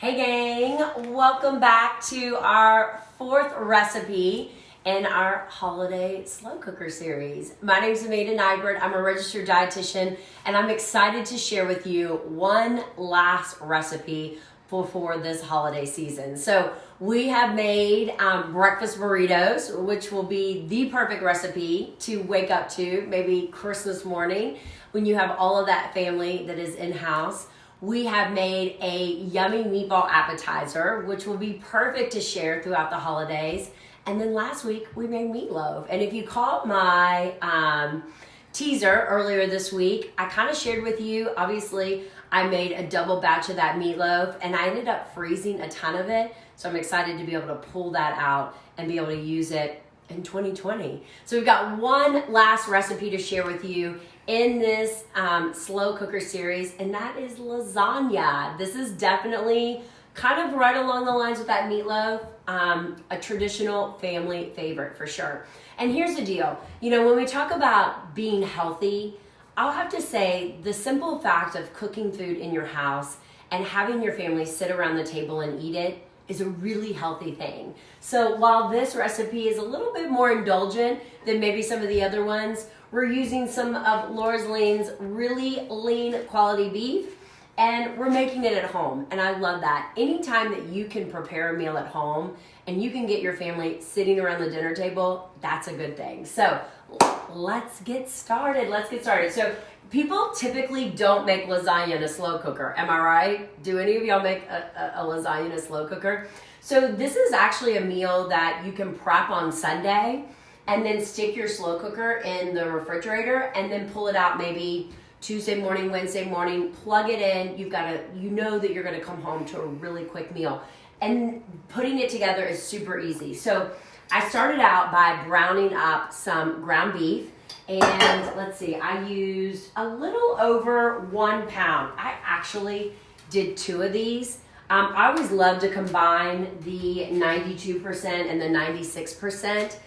Hey gang, welcome back to our fourth recipe in our holiday slow cooker series. My name is Amanda Nybert. I'm a registered dietitian and I'm excited to share with you one last recipe for this holiday season. So we have made breakfast burritos, which will be the perfect recipe to wake up to maybe Christmas morning when you have all of that family that is in-house. We have made a yummy meatball appetizer, which will be perfect to share throughout the holidays. And then last week we made meatloaf. And if you caught my teaser earlier this week, I kind of shared with you, obviously, I made a double batch of that meatloaf and I ended up freezing a ton of it. So I'm excited to be able to pull that out and be able to use it in 2020. So we've got one last recipe to share with you in this slow cooker series, and that is lasagna. This is definitely kind of right along the lines with that meatloaf, a traditional family favorite for sure. And here's the deal, when we talk about being healthy, I'll have to say the simple fact of cooking food in your house and having your family sit around the table and eat it is a really healthy thing. So while this recipe is a little bit more indulgent than maybe some of the other ones, we're using some of Laura's Lean's really lean quality beef and we're making it at home. And I love that. Anytime that you can prepare a meal at home and you can get your family sitting around the dinner table, that's a good thing. So let's get started. So people typically don't make lasagna in a slow cooker. Am I right? Do any of y'all make a lasagna in a slow cooker? So this is actually a meal that you can prep on Sunday and then stick your slow cooker in the refrigerator and then pull it out maybe Tuesday morning, Wednesday morning, plug it in. You know that you're gonna come home to a really quick meal. And putting it together is super easy. So I started out by browning up some ground beef. And let's see, I used a little over 1 pound. I actually did 2 of these. I always love to combine the 92% and the 96%.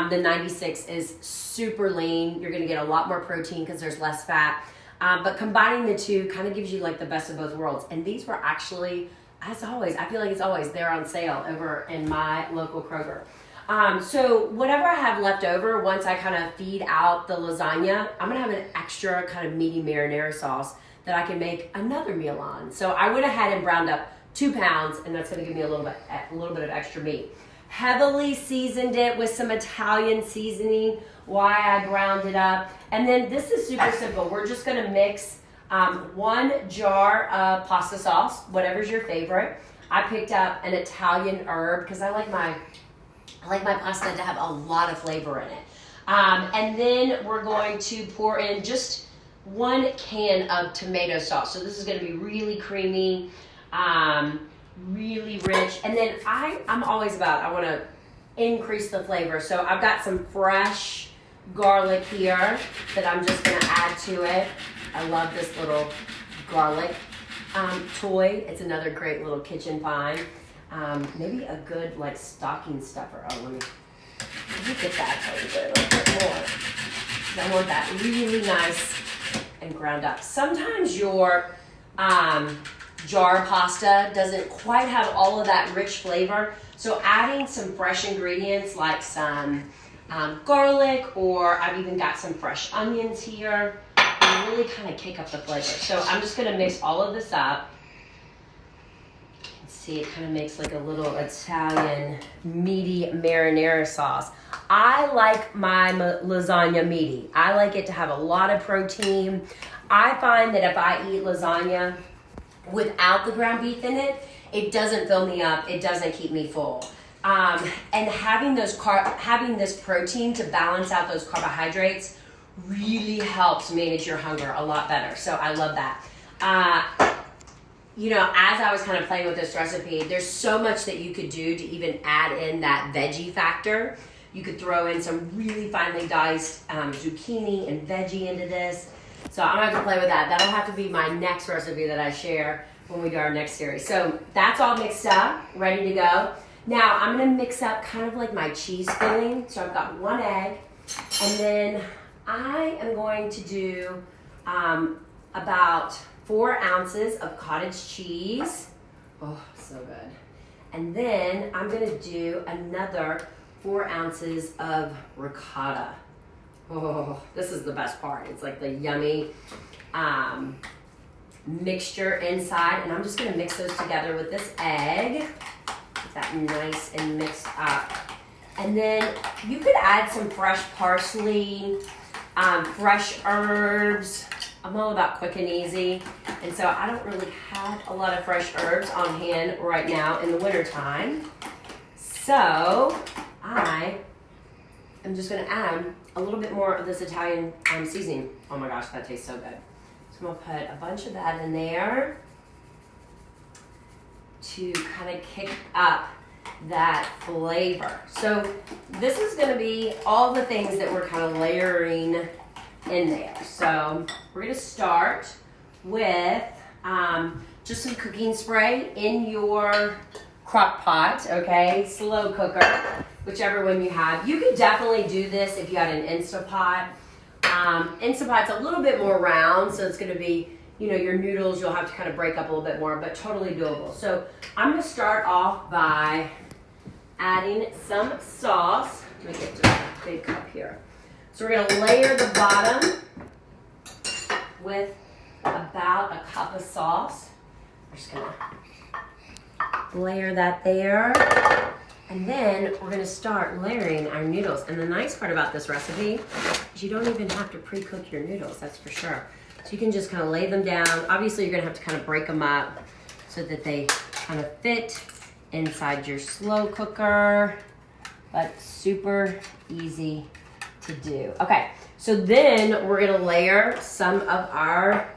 The 96 is super lean. You're gonna get a lot more protein because there's less fat. But combining the two kind of gives you like the best of both worlds. And these were actually, as always, I feel like it's always, they're on sale over in my local Kroger. So whatever I have left over, once I kind of feed out the lasagna, I'm gonna have an extra kind of meaty marinara sauce that I can make another meal on. So I went ahead and browned up 2 pounds, and that's gonna give me a little bit of extra meat. Heavily seasoned it with some Italian seasoning, why I browned it up. And then this is super simple. We're just gonna mix 1 jar of pasta sauce, whatever's your favorite. I picked up an Italian herb because I like my pasta to have a lot of flavor in it. And then we're going to pour in just 1 can of tomato sauce. So this is gonna be really creamy, really rich. And then I'm always I wanna increase the flavor. So I've got some fresh garlic here that I'm just gonna add to it. I love this little garlic toy. It's another great little kitchen find. Maybe a good like stocking stuffer. Oh, let me get that a little bit more. I want that really nice and ground up. Sometimes your jar pasta doesn't quite have all of that rich flavor. So adding some fresh ingredients like some garlic, or I've even got some fresh onions here, and really kind of kick up the flavor. So I'm just gonna mix all of this up. See, it kind of makes like a little Italian meaty marinara sauce. I like my lasagna meaty. I like it to have a lot of protein. I find that if I eat lasagna without the ground beef in it, it doesn't fill me up. It doesn't keep me full. And having this protein to balance out those carbohydrates really helps manage your hunger a lot better. So I love that. As I was kind of playing with this recipe, there's so much that you could do to even add in that veggie factor. You could throw in some really finely diced zucchini and veggie into this. So I'm gonna have to play with that. That'll have to be my next recipe that I share when we do our next series. So that's all mixed up, ready to go. Now I'm gonna mix up kind of like my cheese filling. So I've got 1 egg, and then I am going to do about 4 ounces of cottage cheese. Oh, so good. And then I'm gonna do another 4 ounces of ricotta. Oh, this is the best part. It's like the yummy mixture inside. And I'm just gonna mix those together with this egg. Get that nice and mixed up. And then you could add some fresh parsley, fresh herbs. I'm all about quick and easy. And so I don't really have a lot of fresh herbs on hand right now in the wintertime. So I am just gonna add a little bit more of this Italian seasoning. Oh my gosh, that tastes so good. So I'm gonna put a bunch of that in there to kind of kick up that flavor. So this is gonna be all the things that we're kind of layering in there. So we're gonna start with just some cooking spray in your crock pot, okay? Slow cooker, whichever one you have. You could definitely do this if you had an Instapot. Instapot's a little bit more round, so it's gonna be, you know, your noodles, you'll have to kind of break up a little bit more, but totally doable. So I'm gonna start off by adding some sauce. Let me get to a big cup here. So we're gonna layer the bottom with about a cup of sauce. We're just gonna layer that there. And then we're gonna start layering our noodles. And the nice part about this recipe is you don't even have to pre-cook your noodles, that's for sure. So you can just kind of lay them down. Obviously you're gonna have to kind of break them up so that they kind of fit inside your slow cooker, but super easy to do. Okay, so then we're gonna layer some of our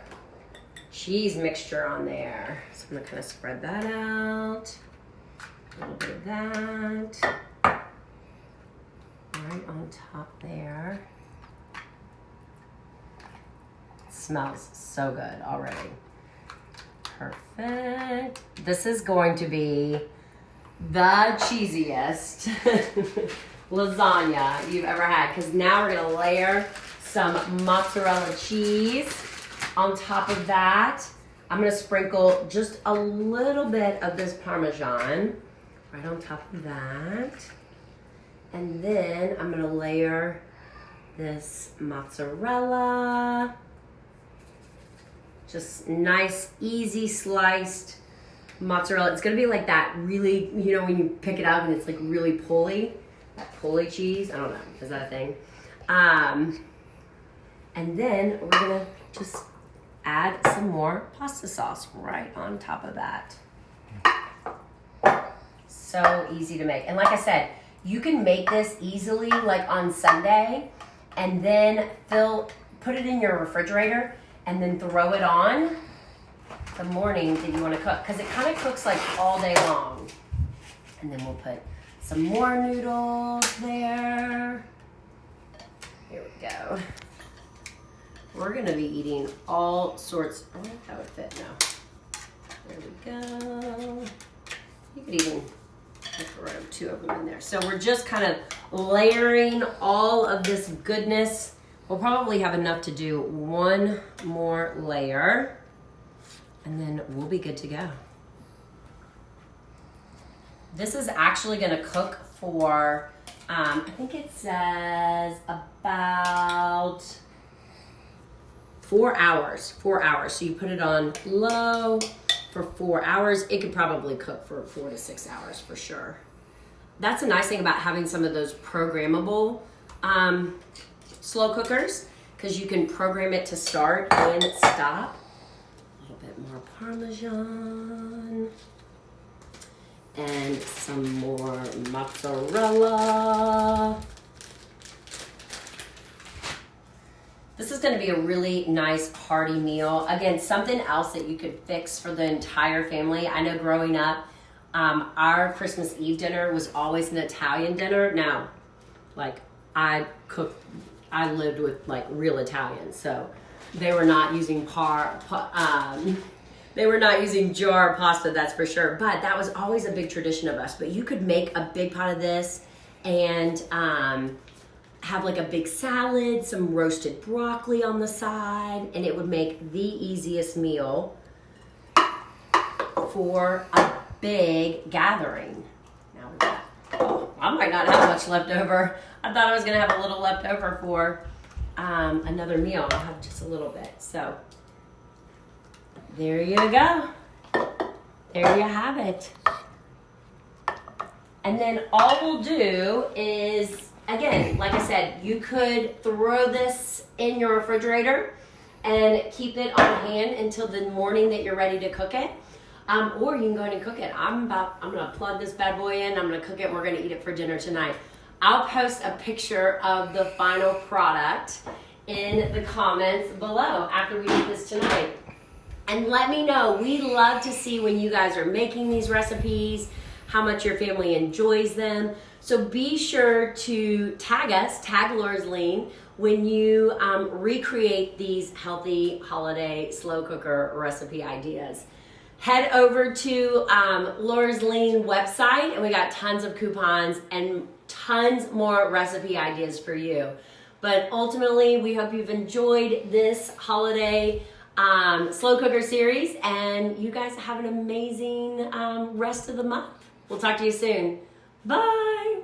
cheese mixture on there. So I'm gonna kind of spread that out. A little bit of that. Right on top there. It smells so good already. Perfect. This is going to be the cheesiest lasagna you've ever had, because now we're gonna layer some mozzarella cheese on top of that. I'm gonna sprinkle just a little bit of this Parmesan right on top of that. And then I'm gonna layer this mozzarella. Just nice, easy sliced mozzarella. It's gonna be like that really, you know, when you pick it up and it's like really pulley, that pulley cheese. I don't know, is that a thing? And then we're gonna just add some more pasta sauce right on top of that. So easy to make. And like I said, you can make this easily like on Sunday and then put it in your refrigerator and then throw it on the morning that you want to cook, because it kind of cooks like all day long. And then we'll put some more noodles there. Here we go. We're gonna be eating all sorts. I wonder if that would fit now. There we go. You could even throw 2 of them in there. So we're just kind of layering all of this goodness. We'll probably have enough to do 1 more layer, and then we'll be good to go. This is actually gonna cook for, I think it says about 4 hours. 4 hours. So you put it on low for 4 hours. It could probably cook for 4 to 6 hours for sure. That's a nice thing about having some of those programmable slow cookers, because you can program it to start and stop. A little bit more Parmesan and some more mozzarella. This is going to be a really nice hearty meal. Again, something else that you could fix for the entire family. I know growing up, our Christmas Eve dinner was always an Italian dinner. Now, like I lived with like real Italians, so they were not using they were not using jar pasta, that's for sure. But that was always a big tradition of us. But you could make a big pot of this and have like a big salad, some roasted broccoli on the side, and it would make the easiest meal for a big gathering. Now we got, oh, I might not have much left over. I thought I was gonna have a little left over for another meal. I'll have just a little bit. So there you go. There you have it. And then all we'll do is, again, like I said, you could throw this in your refrigerator and keep it on hand until the morning that you're ready to cook it. Or you can go ahead and cook it. I'm gonna plug this bad boy in, I'm gonna cook it, and we're gonna eat it for dinner tonight. I'll post a picture of the final product in the comments below after we eat this tonight. And let me know, we love to see when you guys are making these recipes, how much your family enjoys them. So be sure to tag us, tag Laura's Lean, when you recreate these healthy holiday slow cooker recipe ideas. Head over to Laura's Lean website, and we got tons of coupons and tons more recipe ideas for you. But ultimately, we hope you've enjoyed this holiday slow cooker series, and you guys have an amazing rest of the month. We'll talk to you soon. Bye.